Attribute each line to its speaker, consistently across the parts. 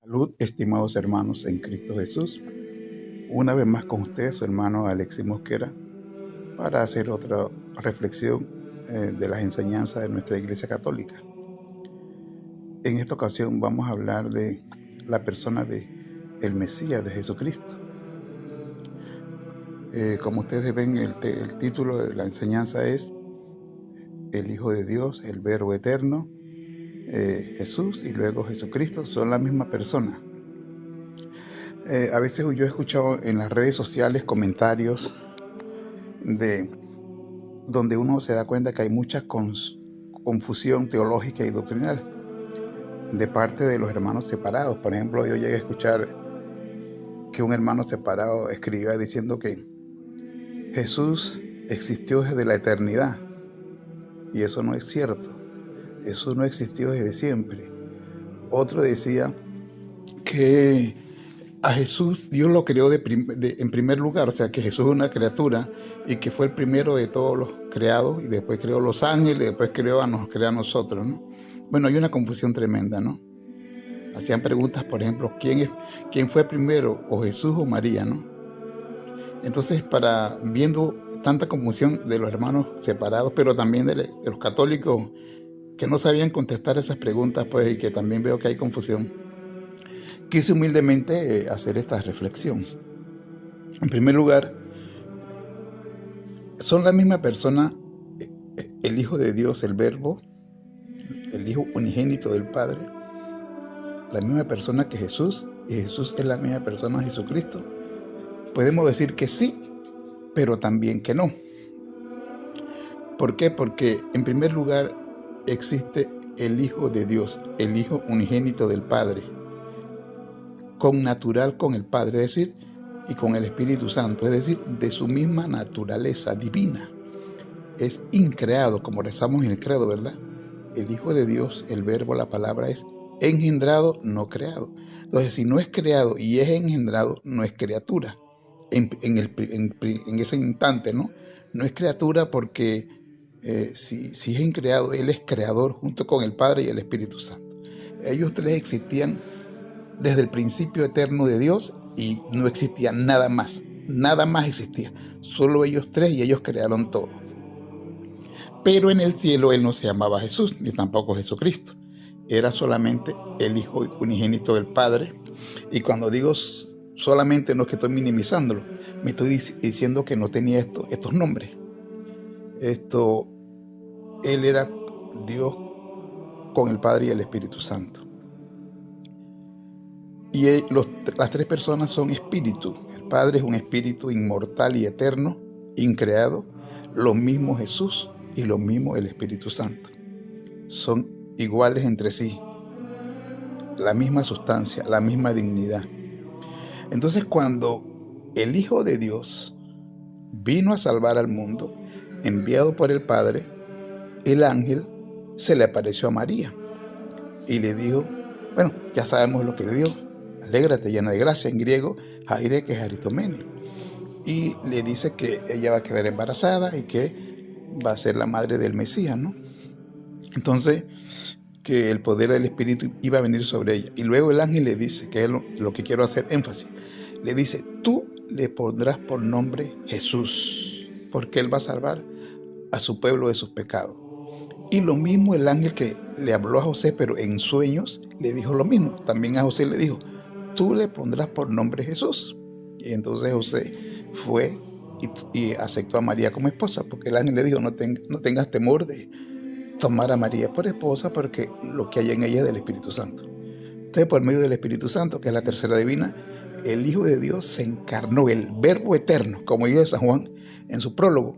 Speaker 1: Salud, estimados hermanos en Cristo Jesús. Una vez más con ustedes, su hermano Alexis Mosquera, para hacer otra reflexión de las enseñanzas de nuestra Iglesia Católica. En esta ocasión vamos a hablar de la persona de el Mesías, de Jesucristo. Como ustedes ven, el título de la enseñanza es el Hijo de Dios, el Verbo Eterno, Jesús y luego Jesucristo son la misma persona. A veces yo he escuchado en las redes sociales comentarios donde uno se da cuenta que hay mucha confusión teológica y doctrinal de parte de los hermanos separados. Por ejemplo, yo llegué a escuchar que un hermano separado escribía diciendo que Jesús existió desde la eternidad, y eso no es cierto. Jesús no existió desde siempre. Otro decía que a Jesús Dios lo creó en primer lugar, o sea que Jesús es una criatura y que fue el primero de todos los creados, y después creó los ángeles, y después creó a nosotros, ¿no? Bueno, hay una confusión tremenda, ¿no? Hacían preguntas, por ejemplo, ¿quién fue primero, o Jesús o María, ¿no? Entonces, viendo tanta confusión de los hermanos separados, pero también de los católicos que no sabían contestar esas preguntas, pues, y que también veo que hay confusión, quise humildemente hacer esta reflexión. En primer lugar, son la misma persona, el Hijo de Dios, el Verbo, el Hijo unigénito del Padre, la misma persona que Jesús, y Jesús es la misma persona de Jesucristo. Podemos decir que sí, pero también que no. ¿Por qué? Porque en primer lugar existe el Hijo de Dios, el Hijo unigénito del Padre, connatural con el Padre, es decir, y con el Espíritu Santo, es decir, de su misma naturaleza divina. Es increado, como rezamos en el credo, ¿verdad? El Hijo de Dios, el Verbo, la palabra, es engendrado, no creado. Entonces, si no es creado y es engendrado, no es criatura. En ese instante, ¿no? No es criatura porque si es increado, Él es creador junto con el Padre y el Espíritu Santo. Ellos tres existían desde el principio eterno de Dios y no existía nada más existía. Solo ellos tres, y ellos crearon todo. Pero en el cielo Él no se llamaba Jesús, ni tampoco Jesucristo. Era solamente el Hijo unigénito del Padre. Y cuando digo solamente, no es que estoy minimizándolo, me estoy diciendo que no tenía estos nombres. Él era Dios con el Padre y el Espíritu Santo. Y las tres personas son espíritu. El Padre es un espíritu inmortal y eterno, increado. Lo mismo Jesús y lo mismo el Espíritu Santo. Son iguales entre sí. La misma sustancia, la misma dignidad. Entonces, cuando el Hijo de Dios vino a salvar al mundo, enviado por el Padre, el ángel se le apareció a María y le dijo, bueno, ya sabemos lo que le dio: alégrate, llena de gracia, en griego, Jaire, que es Aritomene. Y le dice que ella va a quedar embarazada y que va a ser la madre del Mesías, ¿no? Entonces, que el poder del Espíritu iba a venir sobre ella. Y luego el ángel le dice, que es lo que quiero hacer énfasis, le dice, tú le pondrás por nombre Jesús, porque Él va a salvar a su pueblo de sus pecados. Y lo mismo el ángel que le habló a José, pero en sueños, le dijo lo mismo. También a José le dijo, tú le pondrás por nombre Jesús. Y entonces José fue y aceptó a María como esposa, porque el ángel le dijo, no tengas temor de tomar a María por esposa, porque lo que hay en ella es del Espíritu Santo. Entonces, por medio del Espíritu Santo, que es la tercera divina, el Hijo de Dios se encarnó, el Verbo eterno, como dice San Juan en su prólogo.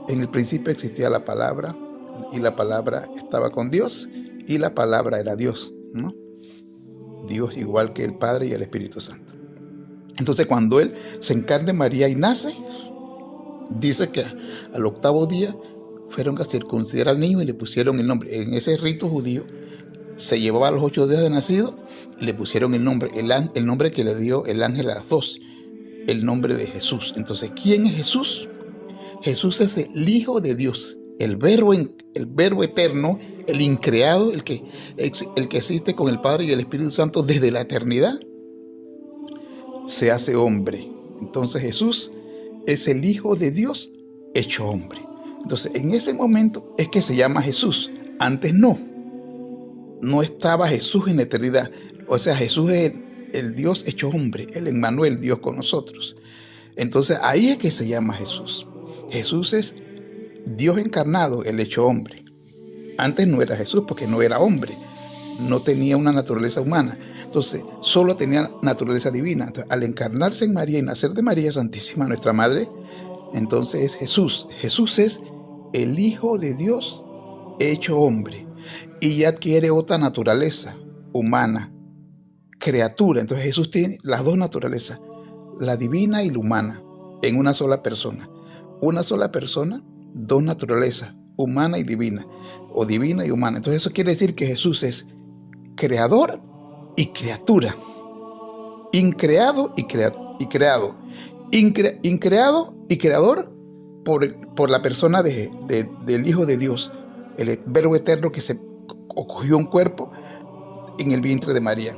Speaker 1: En el principio existía la palabra, y la palabra estaba con Dios, y la palabra era Dios, ¿no? Dios igual que el Padre y el Espíritu Santo. Entonces, cuando Él se encarna en María y nace, dice que al octavo día fueron a circuncidar al niño y le pusieron el nombre. En ese rito judío se llevaba a los 8 días de nacido y le pusieron el nombre que le dio el ángel a las 2, el nombre de Jesús. Entonces, ¿quién es Jesús? Jesús es el Hijo de Dios, el verbo eterno, el increado, el que existe con el Padre y el Espíritu Santo desde la eternidad, se hace hombre. Entonces Jesús es el Hijo de Dios hecho hombre. Entonces en ese momento es que se llama Jesús. Antes no estaba Jesús en la eternidad. O sea, Jesús es el Dios hecho hombre, el Emmanuel, Dios con nosotros. Entonces ahí es que se llama Jesús. Jesús es Dios encarnado, el hecho hombre. Antes no era Jesús porque no era hombre, no tenía una naturaleza humana. Entonces solo tenía naturaleza divina. Entonces, al encarnarse en María y nacer de María Santísima, nuestra Madre, entonces es Jesús. Jesús es el Hijo de Dios hecho hombre y ya adquiere otra naturaleza humana, criatura. Entonces Jesús tiene las dos naturalezas, la divina y la humana, en una sola persona. Una sola persona, dos naturalezas, humana y divina, o divina y humana. Entonces eso quiere decir que Jesús es creador y criatura, increado y creado, increado y creador por la persona del Hijo de Dios, el Verbo eterno que se cogió un cuerpo en el vientre de María.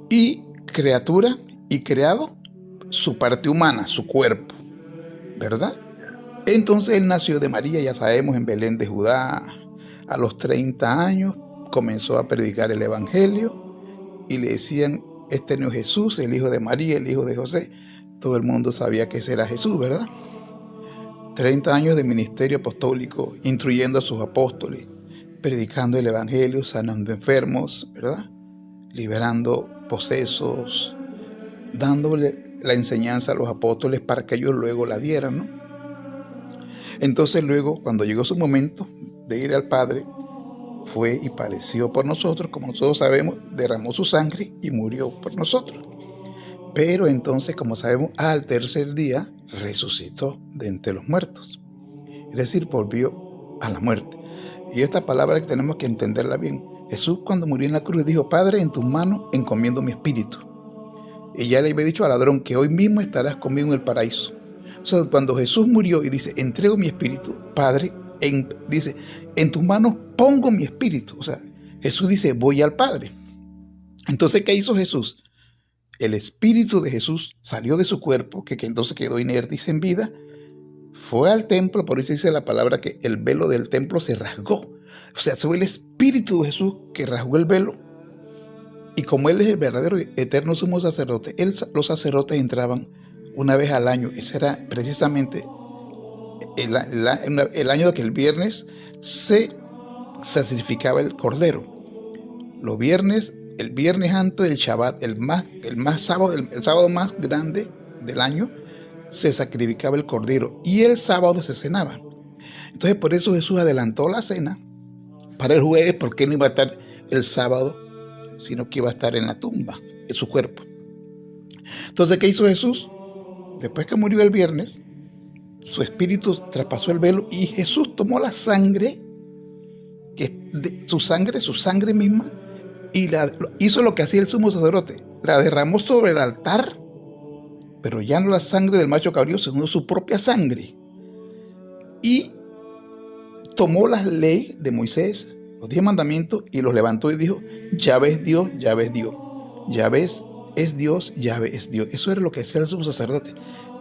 Speaker 1: Y criatura y creado su parte humana, su cuerpo, ¿verdad? Entonces él nació de María, ya sabemos, en Belén de Judá. A los 30 años comenzó a predicar el Evangelio y le decían, este no es Jesús, el hijo de María, el hijo de José. Todo el mundo sabía que ese era Jesús, ¿verdad? 30 años de ministerio apostólico, instruyendo a sus apóstoles, predicando el Evangelio, sanando enfermos, ¿verdad? Liberando posesos, dándole la enseñanza a los apóstoles para que ellos luego la dieran, ¿no? Entonces luego, cuando llegó su momento de ir al Padre, fue y padeció por nosotros, como todos sabemos, derramó su sangre y murió por nosotros. Pero entonces, como sabemos, al tercer día resucitó de entre los muertos. Es decir, volvió a la muerte. Y esta palabra que tenemos que entenderla bien. Jesús, cuando murió en la cruz, dijo, Padre, en tus manos encomiendo mi espíritu. Y ya le había dicho al ladrón que hoy mismo estarás conmigo en el paraíso. O sea, cuando Jesús murió y dice, entrego mi espíritu, Padre, dice, en tus manos pongo mi espíritu. O sea, Jesús dice, voy al Padre. Entonces, ¿qué hizo Jesús? El espíritu de Jesús salió de su cuerpo, que entonces quedó inerte y sin vida, fue al templo, por eso dice la palabra que el velo del templo se rasgó. O sea, fue el espíritu de Jesús que rasgó el velo. Y como Él es el verdadero eterno sumo sacerdote, los sacerdotes entraban una vez al año. Ese era precisamente el año que el viernes se sacrificaba el cordero. El viernes antes del Shabbat, el sábado más grande del año, se sacrificaba el cordero y el sábado se cenaba. Entonces por eso Jesús adelantó la cena para el jueves, porque no iba a estar el sábado, sino que iba a estar en la tumba, en su cuerpo. Entonces, ¿qué hizo Jesús? Después que murió el viernes, su espíritu traspasó el velo y Jesús tomó la sangre, su sangre misma, y hizo lo que hacía el sumo sacerdote. La derramó sobre el altar, pero ya no la sangre del macho cabrío, sino su propia sangre. Y tomó las leyes de Moisés, los 10 mandamientos, y los levantó y dijo, Yahvé es Dios, Yahvé es Dios. Yahvé es Dios, Yahvé es Dios. Eso era lo que hacía el sumo sacerdote.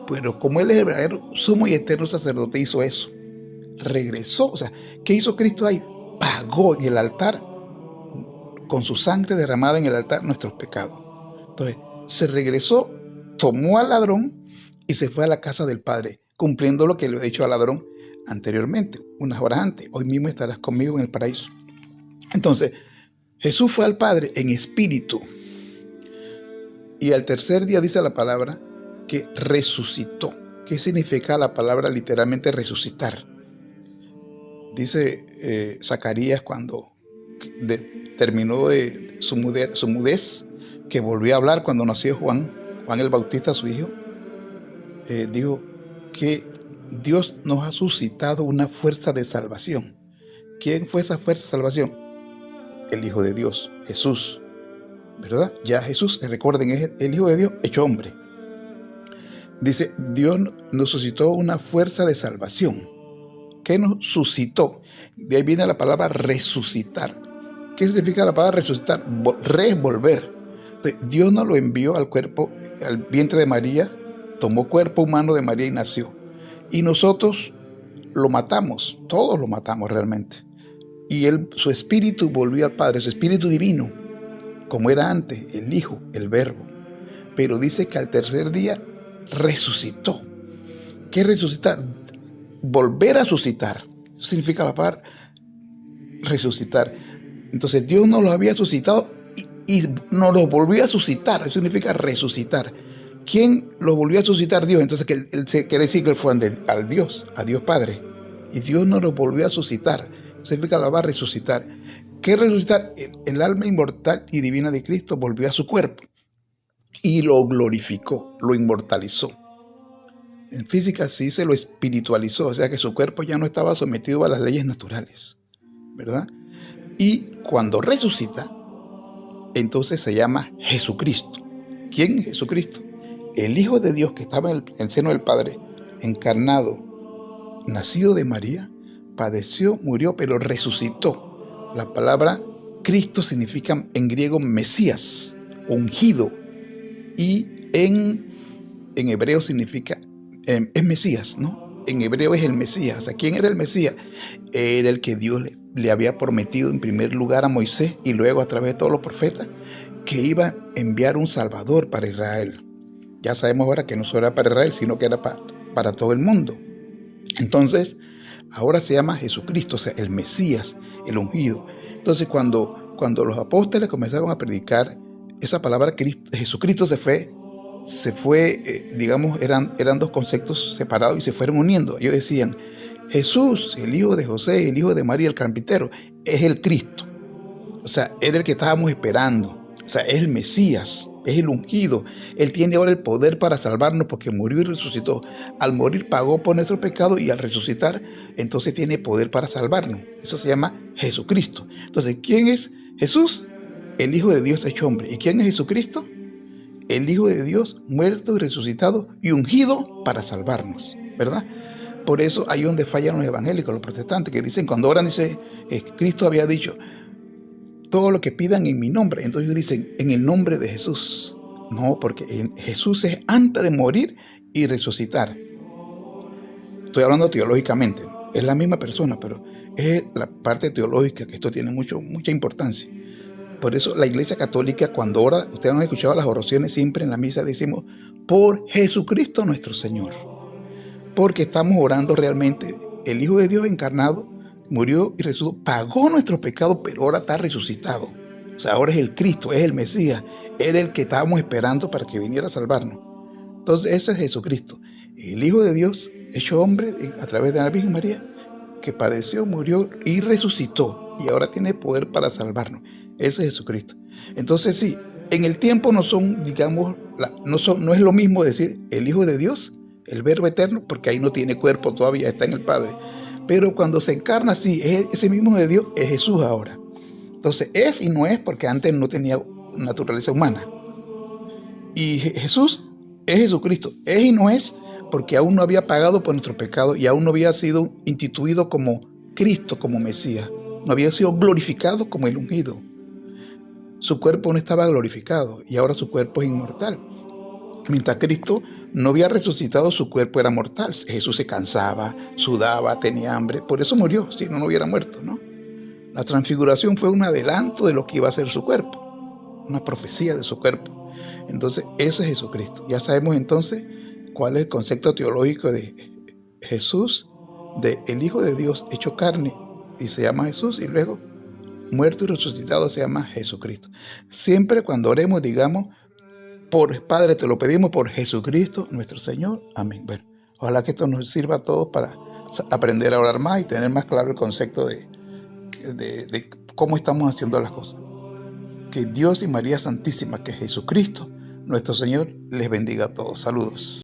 Speaker 1: Pero como Él es el verdadero sumo y eterno sacerdote, hizo eso. Regresó. O sea, ¿qué hizo Cristo ahí? Pagó en el altar, con su sangre derramada en el altar, nuestros pecados. Entonces, se regresó, tomó al ladrón y se fue a la casa del Padre, cumpliendo lo que le he dicho al ladrón anteriormente, unas horas antes. Hoy mismo estarás conmigo en el paraíso. Entonces, Jesús fue al Padre en espíritu. Y al tercer día dice la palabra que resucitó. ¿Qué significa la palabra literalmente resucitar? Dice Zacarías cuando terminó de su mudez, que volvió a hablar cuando nació Juan el Bautista, su hijo, dijo que Dios nos ha suscitado una fuerza de salvación. ¿Quién fue esa fuerza de salvación? El Hijo de Dios, Jesús, ¿verdad? Ya Jesús, recuerden, es el Hijo de Dios hecho hombre. Dice, Dios nos suscitó una fuerza de salvación. ¿Qué nos suscitó? De ahí viene la palabra resucitar. ¿Qué significa la palabra resucitar? Volver. Dios nos lo envió al cuerpo, al vientre de María, tomó cuerpo humano de María y nació. Y nosotros lo matamos, todos lo matamos realmente. Y su espíritu volvió al Padre, su espíritu divino, como era antes, el Hijo, el Verbo. Pero dice que al tercer día resucitó. ¿Qué es resucitar? Volver a suscitar. Eso significa la palabra resucitar. Entonces Dios nos lo había suscitado y nos lo volvió a suscitar. Eso significa resucitar. ¿Quién lo volvió a suscitar? Dios. Entonces quiere decir que él fue al Dios, a Dios Padre. Y Dios nos lo volvió a suscitar. Eso significa la palabra resucitar. ¿Qué es resucitar? El alma inmortal y divina de Cristo volvió a su cuerpo y lo glorificó, lo inmortalizó. En física sí se lo espiritualizó, o sea que su cuerpo ya no estaba sometido a las leyes naturales, ¿verdad? Y cuando resucita, entonces se llama Jesucristo. ¿Quién es Jesucristo? El Hijo de Dios que estaba en el seno del Padre, encarnado, nacido de María, padeció, murió, pero resucitó. La palabra Cristo significa en griego Mesías, ungido, y en hebreo significa, es Mesías, ¿no? En hebreo es el Mesías. O sea, ¿quién era el Mesías? Era el que Dios le había prometido en primer lugar a Moisés y luego a través de todos los profetas, que iba a enviar un Salvador para Israel. Ya sabemos ahora que no solo era para Israel, sino que era para todo el mundo. Entonces, ahora se llama Jesucristo, o sea, el Mesías, el ungido. Entonces, cuando los apóstoles comenzaron a predicar esa palabra, Jesucristo se fue, digamos, eran dos conceptos separados y se fueron uniendo. Ellos decían, Jesús, el hijo de José, el hijo de María, el carpintero, es el Cristo. O sea, era el que estábamos esperando. O sea, es el Mesías, es el ungido. Él tiene ahora el poder para salvarnos porque murió y resucitó. Al morir pagó por nuestro pecado y al resucitar, entonces tiene poder para salvarnos. Eso se llama Jesucristo. Entonces, ¿quién es Jesús? El Hijo de Dios hecho hombre. ¿Y quién es Jesucristo? El Hijo de Dios muerto y resucitado y ungido para salvarnos, ¿verdad? Por eso ahí donde fallan los evangélicos, los protestantes, que dicen, cuando oran, dice, Cristo había dicho, todo lo que pidan en mi nombre. Entonces ellos dicen, en el nombre de Jesús. No, porque Jesús es antes de morir y resucitar. Estoy hablando teológicamente, es la misma persona, pero es la parte teológica que esto tiene mucha importancia. Por eso la Iglesia Católica, cuando ora, ustedes han escuchado las oraciones, siempre en la misa decimos, por Jesucristo nuestro Señor. Porque estamos orando realmente, el Hijo de Dios encarnado, murió y resucitó, pagó nuestro pecado, pero ahora está resucitado. O sea, ahora es el Cristo, es el Mesías, era el que estábamos esperando para que viniera a salvarnos. Entonces, ese es Jesucristo, el Hijo de Dios, hecho hombre a través de la Virgen María, que padeció, murió y resucitó, y ahora tiene poder para salvarnos. Ese es Jesucristo. Entonces, sí, en el tiempo no son, digamos, no es lo mismo decir el Hijo de Dios, el Verbo eterno, porque ahí no tiene cuerpo todavía, está en el Padre. Pero cuando se encarna, sí, ese mismo de Dios es Jesús ahora. Entonces es y no es porque antes no tenía naturaleza humana. Y Jesús es Jesucristo. Es y no es porque aún no había pagado por nuestro pecado y aún no había sido instituido como Cristo, como Mesías. No había sido glorificado como el ungido. Su cuerpo no estaba glorificado y ahora su cuerpo es inmortal. Mientras Cristo no había resucitado, su cuerpo era mortal. Jesús se cansaba, sudaba, tenía hambre. Por eso murió, si no hubiera muerto, ¿no? La transfiguración fue un adelanto de lo que iba a ser su cuerpo, una profecía de su cuerpo. Entonces, ese es Jesucristo. Ya sabemos entonces cuál es el concepto teológico de Jesús, de el Hijo de Dios hecho carne, y se llama Jesús, y luego muerto y resucitado se llama Jesucristo. Siempre cuando oremos digamos, Padre, te lo pedimos por Jesucristo nuestro Señor. Amén. Bueno, ojalá que esto nos sirva a todos para aprender a orar más y tener más claro el concepto de cómo estamos haciendo las cosas. Que Dios y María Santísima, que Jesucristo nuestro Señor, les bendiga a todos. Saludos.